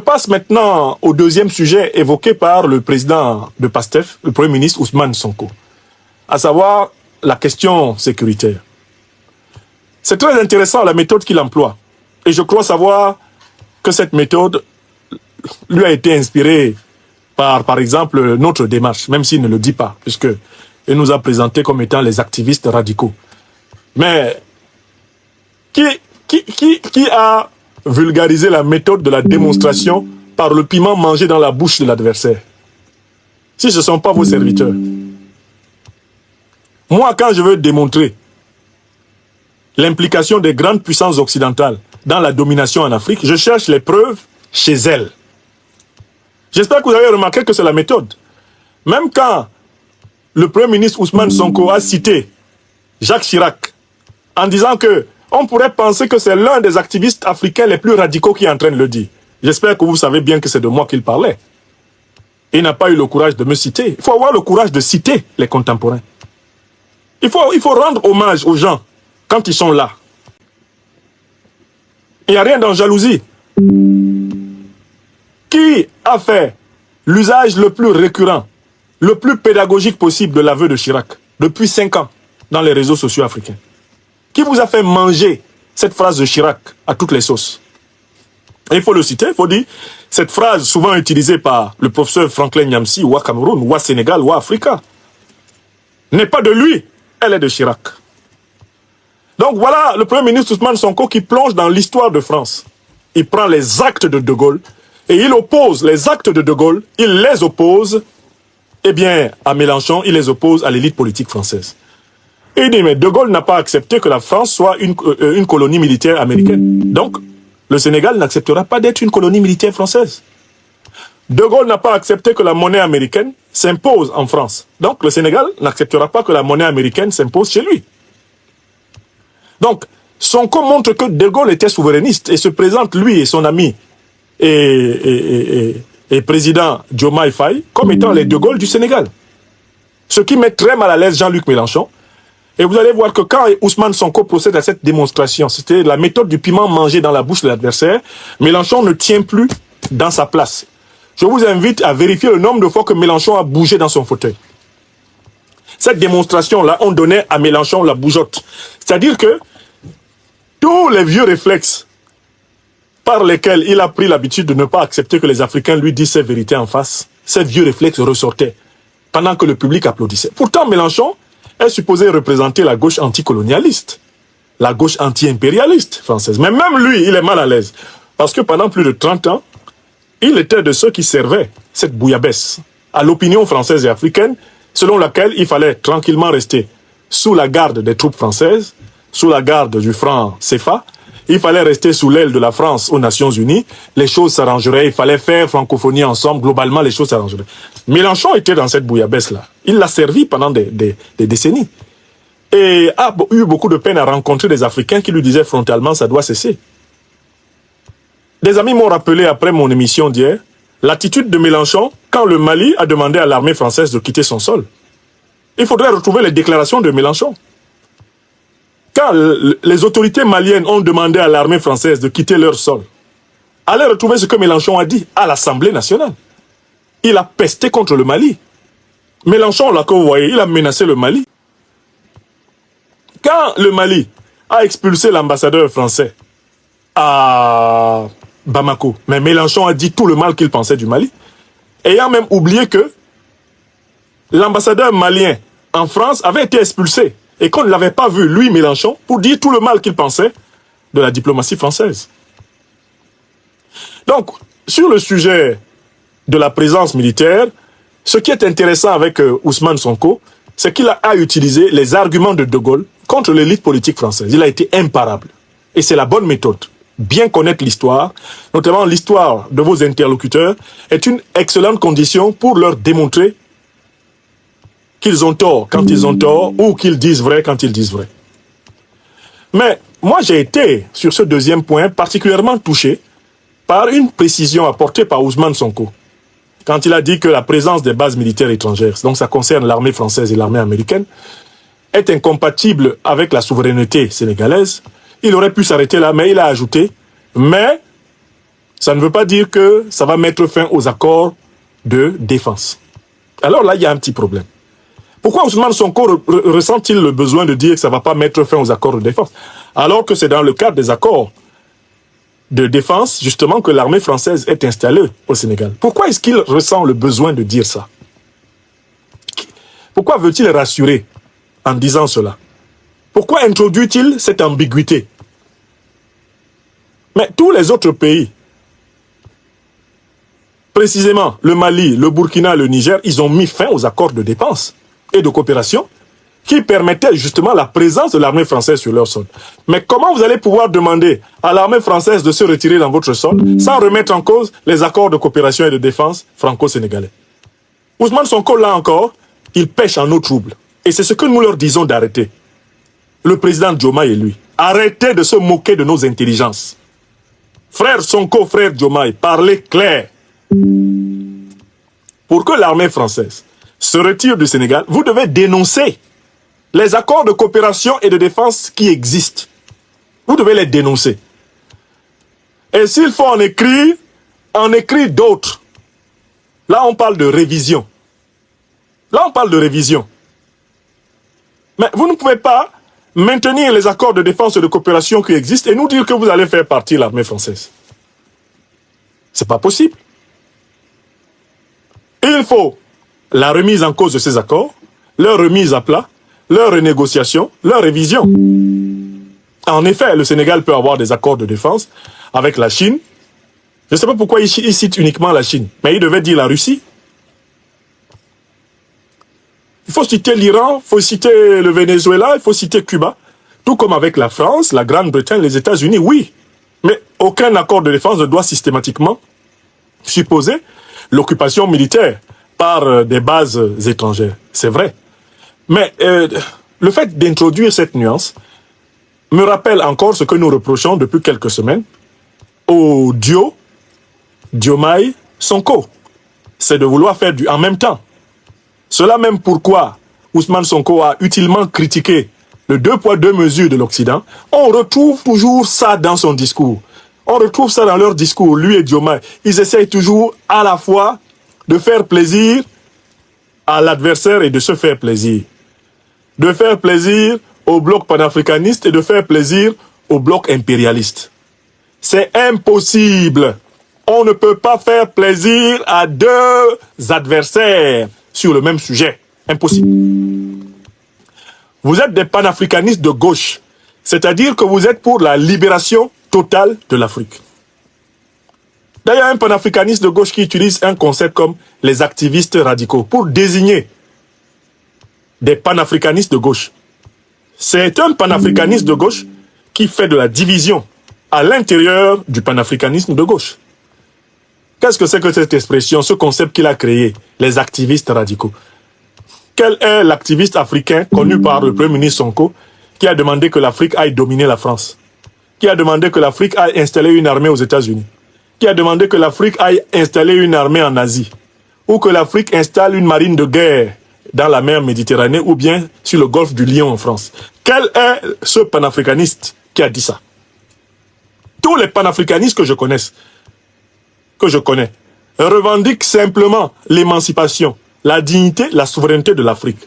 passe maintenant au deuxième sujet évoqué par le président de PASTEF, le Premier ministre Ousmane Sonko, à savoir la question sécuritaire. C'est très intéressant la méthode qu'il emploie. Et je crois savoir que cette méthode lui a été inspirée par exemple, notre démarche, même s'il ne le dit pas, puisqu'il nous a présenté comme étant les activistes radicaux. Mais qui a vulgarisé la méthode de la démonstration par le piment mangé dans la bouche de l'adversaire? Si ce ne sont pas vos serviteurs. Moi, quand je veux démontrer l'implication des grandes puissances occidentales dans la domination en Afrique, je cherche les preuves chez elles. J'espère que vous avez remarqué que c'est la méthode. Même quand le Premier ministre Ousmane Sonko a cité Jacques Chirac en disant que on pourrait penser que c'est l'un des activistes africains les plus radicaux qui est en train de le dire. J'espère que vous savez bien que c'est de moi qu'il parlait. Il n'a pas eu le courage de me citer. Il faut avoir le courage de citer les contemporains. Il faut rendre hommage aux gens quand ils sont là. Il n'y a rien dans jalousie. Qui a fait l'usage le plus récurrent, le plus pédagogique possible de l'aveu de Chirac depuis 5 ans dans les réseaux sociaux africains? Qui vous a fait manger cette phrase de Chirac à toutes les sauces? Et il faut le citer, il faut dire, cette phrase souvent utilisée par le professeur Franklin Nyamsi, ou à Cameroun, ou à Sénégal, ou à Africa, n'est pas de lui, elle est de Chirac. Donc voilà le Premier ministre Ousmane Sonko qui plonge dans l'histoire de France. Il prend les actes de De Gaulle et il oppose les actes de De Gaulle, il les oppose, eh bien, à Mélenchon, il les oppose à l'élite politique française. Et il dit, mais De Gaulle n'a pas accepté que la France soit une colonie militaire américaine. Donc, le Sénégal n'acceptera pas d'être une colonie militaire française. De Gaulle n'a pas accepté que la monnaie américaine s'impose en France. Donc, le Sénégal n'acceptera pas que la monnaie américaine s'impose chez lui. Donc, Sonko montre que De Gaulle était souverainiste et se présente, lui et son ami et président Diomaye Faye, comme étant les De Gaulle du Sénégal. Ce qui met très mal à l'aise Jean-Luc Mélenchon. Et vous allez voir que quand Ousmane Sonko procède à cette démonstration, c'était la méthode du piment mangé dans la bouche de l'adversaire, Mélenchon ne tient plus dans sa place. Je vous invite à vérifier le nombre de fois que Mélenchon a bougé dans son fauteuil. Cette démonstration-là, on donnait à Mélenchon la bougeotte. C'est-à-dire que tous les vieux réflexes par lesquels il a pris l'habitude de ne pas accepter que les Africains lui disent ces vérités en face, ces vieux réflexes ressortaient pendant que le public applaudissait. Pourtant, Mélenchon est supposé représenter la gauche anticolonialiste, la gauche anti-impérialiste française. Mais même lui, il est mal à l'aise. Parce que pendant plus de 30 ans, il était de ceux qui servaient cette bouillabaisse à l'opinion française et africaine, selon laquelle il fallait tranquillement rester sous la garde des troupes françaises, sous la garde du franc CFA. Il fallait rester sous l'aile de la France aux Nations Unies. Les choses s'arrangeraient. Il fallait faire francophonie ensemble. Globalement, les choses s'arrangeraient. Mélenchon était dans cette bouillabaisse-là. Il l'a servi pendant des décennies. Et a eu beaucoup de peine à rencontrer des Africains qui lui disaient frontalement, ça doit cesser. Des amis m'ont rappelé après mon émission d'hier, l'attitude de Mélenchon quand le Mali a demandé à l'armée française de quitter son sol. Il faudrait retrouver les déclarations de Mélenchon. Quand les autorités maliennes ont demandé à l'armée française de quitter leur sol, allez retrouver ce que Mélenchon a dit à l'Assemblée nationale. Il a pesté contre le Mali. Mélenchon, là que vous voyez, il a menacé le Mali. Quand le Mali a expulsé l'ambassadeur français à Bamako, mais Mélenchon a dit tout le mal qu'il pensait du Mali, ayant même oublié que l'ambassadeur malien en France avait été expulsé et qu'on ne l'avait pas vu, lui, Mélenchon, pour dire tout le mal qu'il pensait de la diplomatie française. Donc, sur le sujet de la présence militaire, ce qui est intéressant avec Ousmane Sonko, c'est qu'il a utilisé les arguments de De Gaulle contre l'élite politique française. Il a été imparable. Et c'est la bonne méthode. Bien connaître l'histoire, notamment l'histoire de vos interlocuteurs, est une excellente condition pour leur démontrer qu'ils ont tort quand ils ont tort ou qu'ils disent vrai quand ils disent vrai. Mais moi, j'ai été, sur ce deuxième point, particulièrement touché par une précision apportée par Ousmane Sonko, quand il a dit que la présence des bases militaires étrangères, donc ça concerne l'armée française et l'armée américaine, est incompatible avec la souveraineté sénégalaise. Il aurait pu s'arrêter là, mais il a ajouté « mais ça ne veut pas dire que ça va mettre fin aux accords de défense. Alors là, il y a un petit problème. Pourquoi Ousmane Sonko ressent-il le besoin de dire que ça ne va pas mettre fin aux accords de défense, alors que c'est dans le cadre des accords de défense, justement, que l'armée française est installée au Sénégal? Pourquoi est-ce qu'il ressent le besoin de dire ça? Pourquoi veut-il rassurer en disant cela? Pourquoi introduit-il cette ambiguïté? Mais tous les autres pays, précisément le Mali, le Burkina, le Niger, ils ont mis fin aux accords de défense et de coopération qui permettaient justement la présence de l'armée française sur leur sol. Mais comment vous allez pouvoir demander à l'armée française de se retirer dans votre sol sans remettre en cause les accords de coopération et de défense franco-sénégalais? Ousmane Sonko, là encore, il pêche en eau trouble. Et c'est ce que nous leur disons d'arrêter. Le président Diomaye et lui. Arrêtez de se moquer de nos intelligences. Frère Sonko, frère Diomaye, parlez clair. Pour que l'armée française se retire du Sénégal, vous devez dénoncer les accords de coopération et de défense qui existent. Vous devez les dénoncer. Et s'il faut en écrire d'autres. Là, on parle de révision. Là, on parle de révision. Mais vous ne pouvez pas maintenir les accords de défense et de coopération qui existent et nous dire que vous allez faire partie de l'armée française. C'est pas possible. Il faut la remise en cause de ces accords, leur remise à plat, leur renégociation, leur révision. En effet, le Sénégal peut avoir des accords de défense avec la Chine. Je ne sais pas pourquoi il cite uniquement la Chine, mais il devait dire la Russie. Il faut citer l'Iran, il faut citer le Venezuela, il faut citer Cuba. Tout comme avec la France, la Grande-Bretagne, les États-Unis, oui. Mais aucun accord de défense ne doit systématiquement supposer l'occupation militaire par des bases étrangères. C'est vrai. Mais le fait d'introduire cette nuance me rappelle encore ce que nous reprochons depuis quelques semaines au duo Diomaye-Sonko. C'est de vouloir faire du en même temps. Cela même pourquoi Ousmane Sonko a utilement critiqué le 2 poids 2 mesures de l'Occident. On retrouve toujours ça dans son discours. On retrouve ça dans leur discours, lui et Diomaye. Ils essayent toujours à la fois de faire plaisir à l'adversaire et de se faire plaisir. De faire plaisir au bloc panafricaniste et de faire plaisir au bloc impérialiste. C'est impossible. On ne peut pas faire plaisir à deux adversaires sur le même sujet. Impossible. Vous êtes des panafricanistes de gauche, c'est-à-dire que vous êtes pour la libération totale de l'Afrique. D'ailleurs, un panafricaniste de gauche qui utilise un concept comme les activistes radicaux pour désigner des panafricanistes de gauche. C'est un panafricaniste de gauche qui fait de la division à l'intérieur du panafricanisme de gauche. Qu'est-ce que c'est que cette expression, ce concept qu'il a créé, les activistes radicaux? Quel est l'activiste africain connu par le Premier ministre Sonko qui a demandé que l'Afrique aille dominer la France? Qui a demandé que l'Afrique aille installer une armée aux États-Unis? Qui a demandé que l'Afrique aille installer une armée en Asie? Ou que l'Afrique installe une marine de guerre dans la mer Méditerranée ou bien sur le golfe du Lion en France? Quel est ce panafricaniste qui a dit ça? Tous les panafricanistes que je connais, revendiquent simplement l'émancipation, la dignité, la souveraineté de l'Afrique.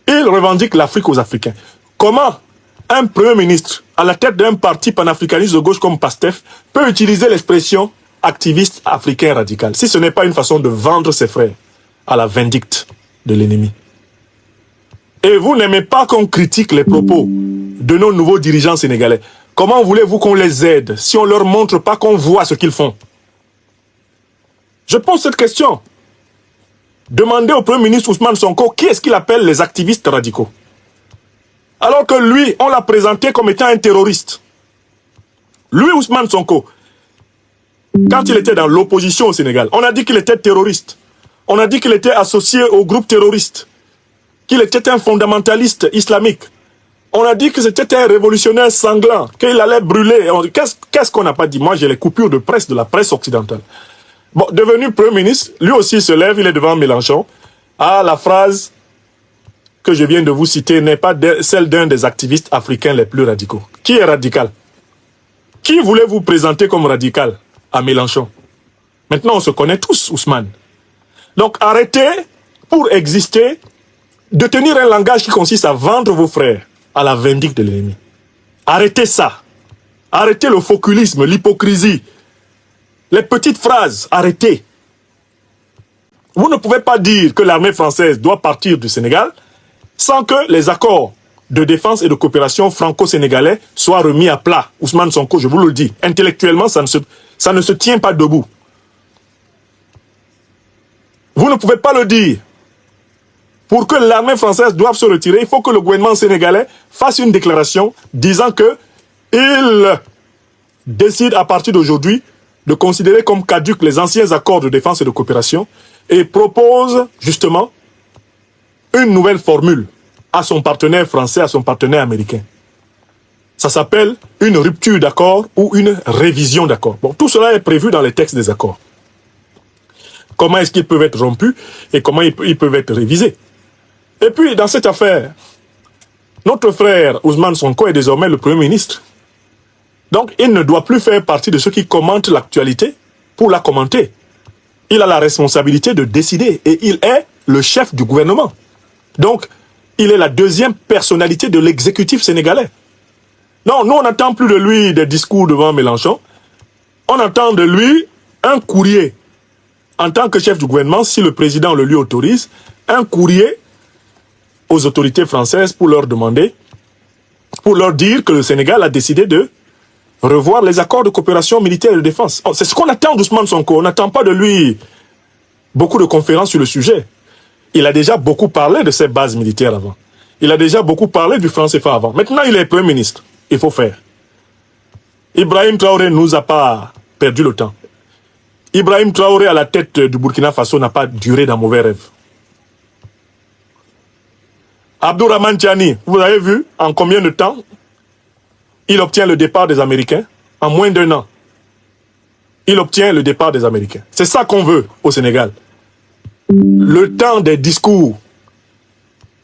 Ils revendiquent l'Afrique aux Africains. Comment un Premier ministre à la tête d'un parti panafricaniste de gauche comme PASTEF peut utiliser l'expression activiste africain radical si ce n'est pas une façon de vendre ses frères à la vindicte de l'ennemi? Et vous n'aimez pas qu'on critique les propos de nos nouveaux dirigeants sénégalais. Comment voulez-vous qu'on les aide si on ne leur montre pas qu'on voit ce qu'ils font? Je pose cette question. Demandez au Premier ministre Ousmane Sonko qui est-ce qu'il appelle les activistes radicaux. Alors que lui, on l'a présenté comme étant un terroriste. Lui, Ousmane Sonko, quand il était dans l'opposition au Sénégal, on a dit qu'il était terroriste. On a dit qu'il était associé au groupe terroriste. Qu'il était un fondamentaliste islamique. On a dit que c'était un révolutionnaire sanglant, qu'il allait brûler. Qu'est-ce qu'on n'a pas dit? Moi, j'ai les coupures de presse de la presse occidentale. Bon, devenu Premier ministre, lui aussi se lève, il est devant Mélenchon. Ah, la phrase que je viens de vous citer n'est pas celle d'un des activistes africains les plus radicaux. Qui est radical? Qui voulez-vous présenter comme radical à Mélenchon. Maintenant, on se connaît tous, Ousmane. Donc, arrêtez, pour exister, de tenir un langage qui consiste à vendre vos frères à la vindicte de l'ennemi. Arrêtez ça. Arrêtez le foculisme, l'hypocrisie. Les petites phrases, arrêtez. Vous ne pouvez pas dire que l'armée française doit partir du Sénégal sans que les accords de défense et de coopération franco-sénégalais soient remis à plat. Ousmane Sonko, je vous le dis, intellectuellement, ça ne se tient pas debout. Vous ne pouvez pas le dire. Pour que l'armée française doive se retirer, il faut que le gouvernement sénégalais fasse une déclaration disant que il décide à partir d'aujourd'hui de considérer comme caducs les anciens accords de défense et de coopération et propose justement une nouvelle formule à son partenaire français, à son partenaire américain. Ça s'appelle une rupture d'accord ou une révision d'accord. Bon, tout cela est prévu dans les textes des accords. Comment est-ce qu'ils peuvent être rompus et comment ils peuvent être révisés. Et puis, dans cette affaire, notre frère Ousmane Sonko est désormais le Premier ministre. Donc, il ne doit plus faire partie de ceux qui commentent l'actualité pour la commenter. Il a la responsabilité de décider et il est le chef du gouvernement. Donc, il est la deuxième personnalité de l'exécutif sénégalais. Non, nous, on n'attend plus de lui des discours devant Mélenchon. On attend de lui un courrier. En tant que chef du gouvernement, si le président le lui autorise, un courrier aux autorités françaises pour leur demander, pour leur dire que le Sénégal a décidé de revoir les accords de coopération militaire et de défense. C'est ce qu'on attend d'Ousmane Sonko. On n'attend pas de lui beaucoup de conférences sur le sujet. Il a déjà beaucoup parlé de ces bases militaires avant. Il a déjà beaucoup parlé du franc CFA avant. Maintenant, il est Premier ministre. Il faut faire. Ibrahim Traoré ne nous a pas perdu le temps. Ibrahim Traoré à la tête du Burkina Faso n'a pas duré d'un mauvais rêve. Abdourahmane Tiani, vous avez vu en combien de temps il obtient le départ des Américains? En moins d'1 an. Il obtient le départ des Américains. C'est ça qu'on veut au Sénégal. Le temps des discours,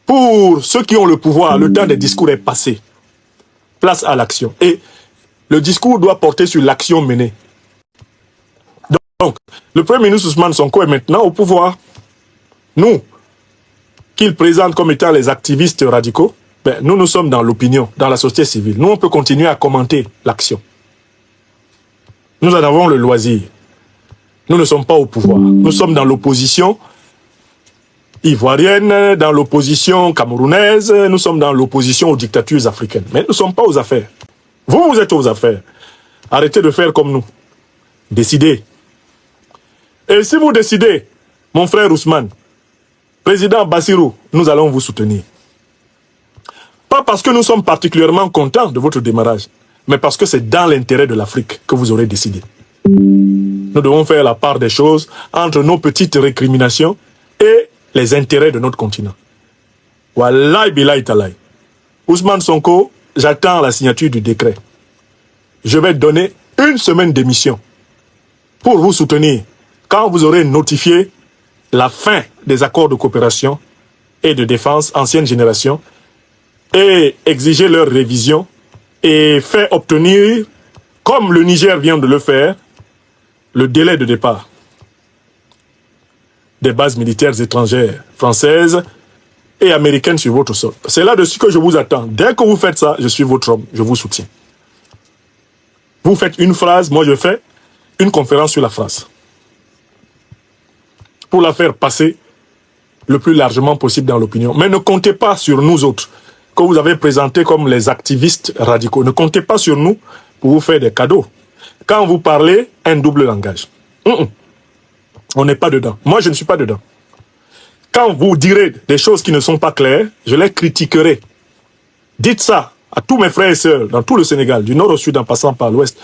pour ceux qui ont le pouvoir, le temps des discours est passé. Place à l'action. Et le discours doit porter sur l'action menée. Donc, le Premier ministre Ousmane Sonko est maintenant au pouvoir. Nous, qu'il présente comme étant les activistes radicaux, ben, nous sommes dans l'opinion, dans la société civile. Nous, on peut continuer à commenter l'action. Nous en avons le loisir. Nous ne sommes pas au pouvoir. Nous sommes dans l'opposition ivoirienne, dans l'opposition camerounaise, nous sommes dans l'opposition aux dictatures africaines. Mais nous ne sommes pas aux affaires. Vous, vous êtes aux affaires. Arrêtez de faire comme nous. Décidez. Et si vous décidez, mon frère Ousmane, président Bassirou, nous allons vous soutenir. Pas parce que nous sommes particulièrement contents de votre démarrage, mais parce que c'est dans l'intérêt de l'Afrique que vous aurez décidé. Nous devons faire la part des choses entre nos petites récriminations et les intérêts de notre continent. Wallahi billahi talahi. Ousmane Sonko, j'attends la signature du décret. Je vais donner 1 semaine d'émission pour vous soutenir quand vous aurez notifié la fin des accords de coopération et de défense ancienne génération et exiger leur révision et faire obtenir, comme le Niger vient de le faire, le délai de départ des bases militaires étrangères, françaises et américaines sur votre sol. C'est là-dessus que je vous attends. Dès que vous faites ça, je suis votre homme, je vous soutiens. Vous faites une phrase, moi je fais une conférence sur la phrase. Pour la faire passer le plus largement possible dans l'opinion. Mais ne comptez pas sur nous autres, que vous avez présentés comme les activistes radicaux. Ne comptez pas sur nous pour vous faire des cadeaux. Quand vous parlez, un double langage. On n'est pas dedans. Moi, je ne suis pas dedans. Quand vous direz des choses qui ne sont pas claires, je les critiquerai. Dites ça à tous mes frères et sœurs dans tout le Sénégal, du nord au sud en passant par l'ouest.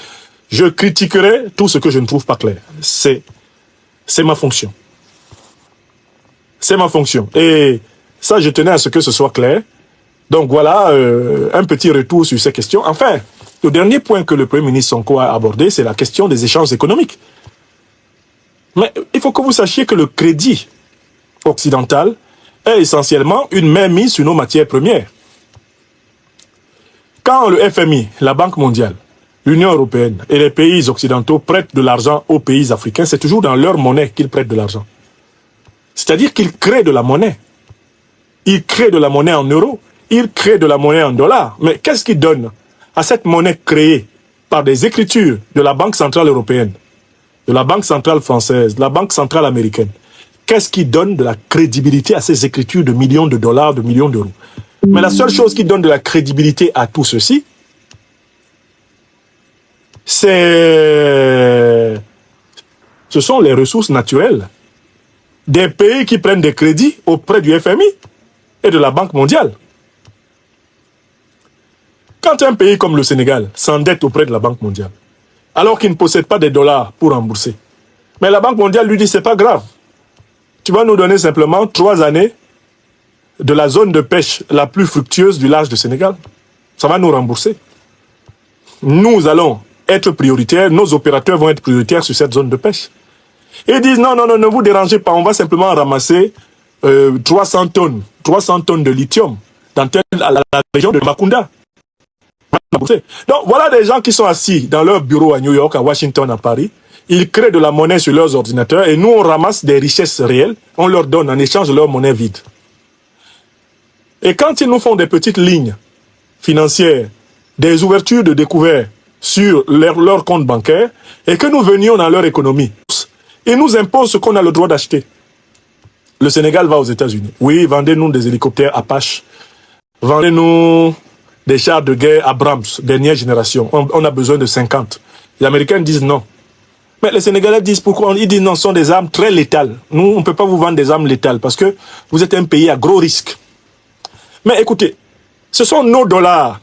Je critiquerai tout ce que je ne trouve pas clair. C'est ma fonction. C'est ma fonction. Et ça, je tenais à ce que ce soit clair. Donc voilà, un petit retour sur ces questions. Enfin, le dernier point que le Premier ministre Sonko a abordé, c'est la question des échanges économiques. Mais il faut que vous sachiez que le crédit occidental est essentiellement une mainmise sur nos matières premières. Quand le FMI, la Banque mondiale, l'Union européenne et les pays occidentaux prêtent de l'argent aux pays africains, c'est toujours dans leur monnaie qu'ils prêtent de l'argent. C'est-à-dire qu'ils créent de la monnaie. Ils créent de la monnaie en euros, ils créent de la monnaie en dollars. Mais qu'est-ce qu'ils donnent à cette monnaie créée par des écritures de la Banque centrale européenne, de la Banque centrale française, de la Banque centrale américaine? Qu'est-ce qui donne de la crédibilité à ces écritures de millions de dollars, de millions d'euros? Mais la seule chose qui donne de la crédibilité à tout ceci, ce sont les ressources naturelles des pays qui prennent des crédits auprès du FMI et de la Banque mondiale. Quand un pays comme le Sénégal s'endette auprès de la Banque mondiale, alors qu'il ne possède pas des dollars pour rembourser, mais la Banque mondiale lui dit, c'est pas grave, tu vas nous donner simplement 3 années de la zone de pêche la plus fructueuse du large du Sénégal. Ça va nous rembourser. Nous allons être prioritaires, nos opérateurs vont être prioritaires sur cette zone de pêche. Et ils disent, non, non, non, ne vous dérangez pas, on va simplement ramasser 300 tonnes de lithium dans la région de Makunda. Donc voilà des gens qui sont assis dans leur bureau à New York, à Washington, à Paris. Ils créent de la monnaie sur leurs ordinateurs et nous on ramasse des richesses réelles, on leur donne en échange de leur monnaie vide. Et quand ils nous font des petites lignes financières, des ouvertures de découvert sur leur compte bancaire et que nous venions dans leur économie, ils nous imposent ce qu'on a le droit d'acheter. Le Sénégal va aux États-Unis. Oui, vendez-nous des hélicoptères Apache, vendez-nous des chars de guerre Abrams, dernière génération. On a besoin de 50. Les Américains disent non. Mais les Sénégalais disent pourquoi? Ils disent non, ce sont des armes très létales. Nous, on ne peut pas vous vendre des armes létales parce que vous êtes un pays à gros risque. Mais écoutez, ce sont nos dollars.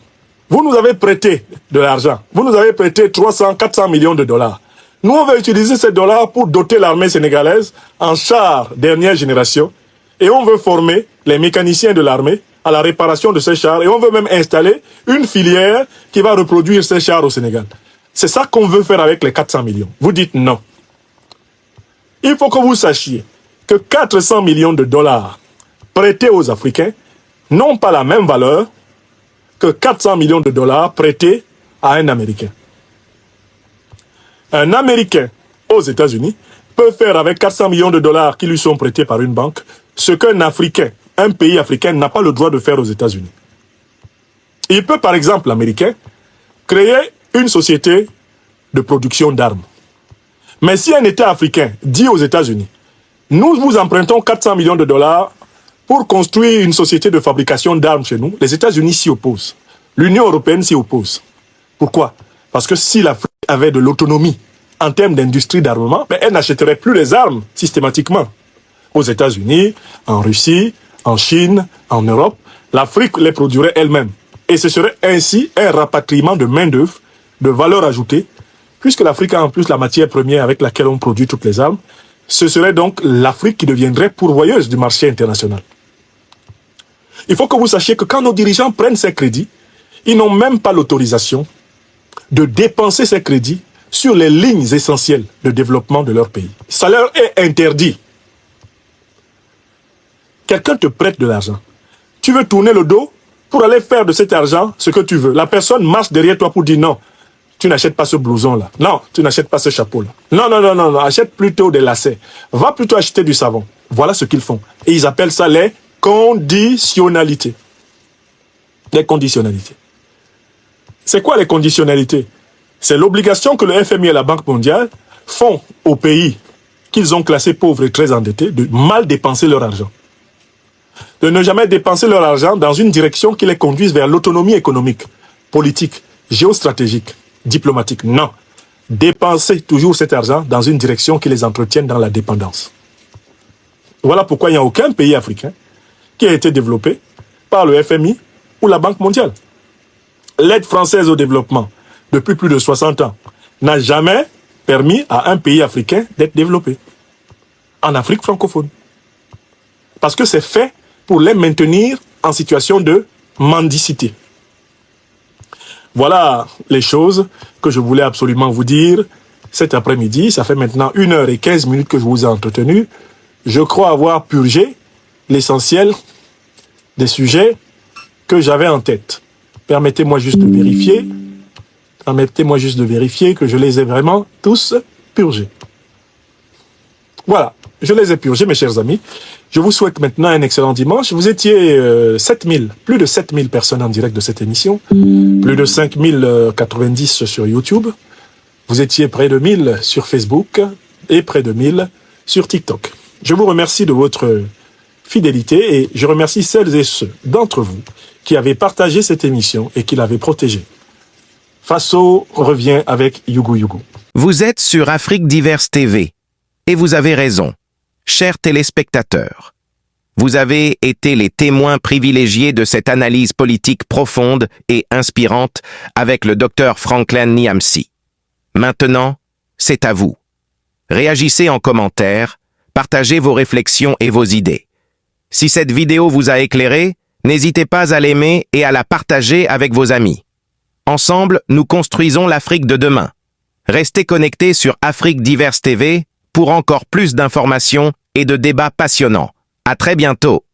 Vous nous avez prêté de l'argent. Vous nous avez prêté 300, 400 millions de dollars. Nous, on va utiliser ces dollars pour doter l'armée sénégalaise en chars dernière génération. Et on veut former les mécaniciens de l'armée à la réparation de ces chars. Et on veut même installer une filière qui va reproduire ces chars au Sénégal. C'est ça qu'on veut faire avec les 400 millions. Vous dites non. Il faut que vous sachiez que 400 millions de dollars prêtés aux Africains n'ont pas la même valeur que 400 millions de dollars prêtés à un Américain. Un Américain aux États-Unis peut faire avec 400 millions de dollars qui lui sont prêtés par une banque ce qu'un Africain, un pays africain n'a pas le droit de faire aux États-Unis. Il peut par exemple, l'Américain, créer une société de production d'armes. Mais si un État africain dit aux États-Unis, nous vous empruntons 400 millions de dollars pour construire une société de fabrication d'armes chez nous, les États-Unis s'y opposent. L'Union européenne s'y oppose. Pourquoi? Parce que si l'Afrique avait de l'autonomie en termes d'industrie d'armement, elle n'achèterait plus les armes systématiquement. Aux États-Unis, en Russie, en Chine, en Europe, l'Afrique les produirait elle-même. Et ce serait ainsi un rapatriement de main-d'œuvre, de valeur ajoutée, puisque l'Afrique a en plus la matière première avec laquelle on produit toutes les armes. Ce serait donc l'Afrique qui deviendrait pourvoyeuse du marché international. Il faut que vous sachiez que quand nos dirigeants prennent ces crédits, ils n'ont même pas l'autorisation de dépenser ces crédits sur les lignes essentielles de développement de leur pays. Ça leur est interdit. Quelqu'un te prête de l'argent. Tu veux tourner le dos pour aller faire de cet argent ce que tu veux. La personne marche derrière toi pour dire non, tu n'achètes pas ce blouson-là. Non, tu n'achètes pas ce chapeau-là. Non, non, non, non, non, achète plutôt des lacets. Va plutôt acheter du savon. Voilà ce qu'ils font. Et ils appellent ça les conditionnalités. Les conditionnalités. C'est quoi les conditionnalités? C'est l'obligation que le FMI et la Banque mondiale font aux pays qu'ils ont classés pauvres et très endettés de mal dépenser leur argent. De ne jamais dépenser leur argent dans une direction qui les conduise vers l'autonomie économique, politique, géostratégique, diplomatique. Non. Dépenser toujours cet argent dans une direction qui les entretienne dans la dépendance. Voilà pourquoi il n'y a aucun pays africain qui a été développé par le FMI ou la Banque mondiale. L'aide française au développement, depuis plus de 60 ans, n'a jamais permis à un pays africain d'être développé. En Afrique francophone. Parce que c'est fait pour les maintenir en situation de mendicité. Voilà les choses que je voulais absolument vous dire cet après-midi. Ça fait maintenant 1h15 que je vous ai entretenu. Je crois avoir purgé l'essentiel des sujets que j'avais en tête. Permettez-moi juste de vérifier Permettez-moi juste de vérifier que je les ai vraiment tous purgés. Voilà, je les ai purgés, mes chers amis. Je vous souhaite maintenant un excellent dimanche. Vous étiez 7000, plus de 7000 personnes en direct de cette émission, plus de 5090 sur YouTube. Vous étiez près de 1000 sur Facebook et près de 1000 sur TikTok. Je vous remercie de votre fidélité et je remercie celles et ceux d'entre vous qui avaient partagé cette émission et qui l'avaient protégée. Faso revient avec Yougou Yougou. Vous êtes sur Afrique Diverse TV. Et vous avez raison, chers téléspectateurs. Vous avez été les témoins privilégiés de cette analyse politique profonde et inspirante avec le Dr Franklin Nyamsi. Maintenant, c'est à vous. Réagissez en commentaire, partagez vos réflexions et vos idées. Si cette vidéo vous a éclairé, n'hésitez pas à l'aimer et à la partager avec vos amis. Ensemble, nous construisons l'Afrique de demain. Restez connectés sur Afrique Diverse TV pour encore plus d'informations et de débats passionnants. À très bientôt.